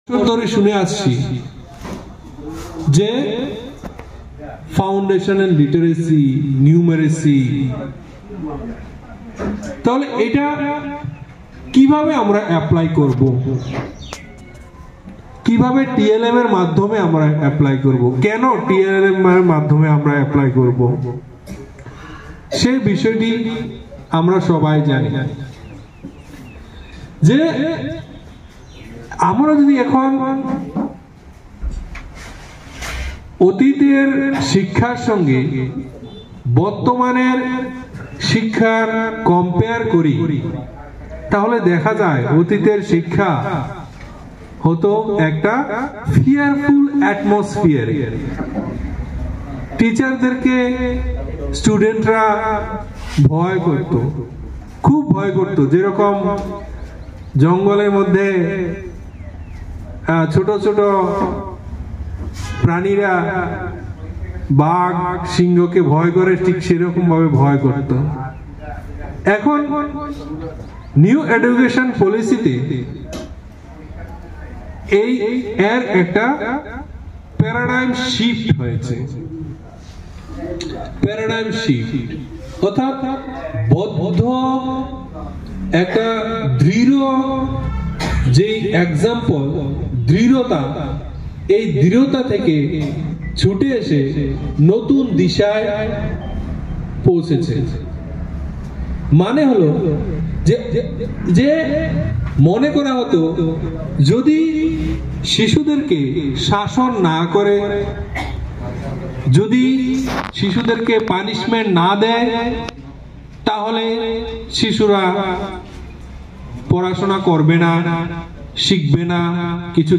ধরে শুনে আসছি যে ফাউন্ডেশনাল লিটারেসি, নিউমেরেসি, তাহলে এটা কিভাবে আমরা অ্যাপ্লাই করব, কিভাবে টিএলএম এর মাধ্যমে আমরা অ্যাপ্লাই করব, কেন টিএলএম এর মাধ্যমে আমরা অ্যাপ্লাই করব, সেই বিষয়টি আমরা সবাই জানি যে আমরা যদি এখন অতীতের শিক্ষার সঙ্গে বর্তমানের শিক্ষার কম্পেয়ার করি, তাহলে দেখা যায় অতীতের শিক্ষা হতো একটা ফিয়ারফুল অ্যাটমসফিয়ার। টিচারদেরকে স্টুডেন্টরা ভয় করত, খুব ভয় করত। যেরকম জঙ্গলের মধ্যে ছোট ছোট প্রাণীরা বাঘ সিংহকে ভয় করে, ঠিক সেরকম ভাবে ভয় করত। এখন নিউ এডুকেশন পলিসিতে এই এর একটা প্যারাডাইম শিফট হয়েছে। প্যারাডাইম শিফট অর্থাৎ বদ্ধ একটা দৃঢ় যে এক্সাম্পল, দৃঢ়তা, এই দৃঢ়তা থেকে ছুটে এসে নতুন দিশায় পৌঁছেছে। মানে হলো যে মনে করা হতো যদি শিশুদেরকে শাসন না করে, যদি শিশুদেরকে পানিশমেন্ট না দেয়, তাহলে শিশুরা পড়াশোনা করবে না, শিখবে না, কিছু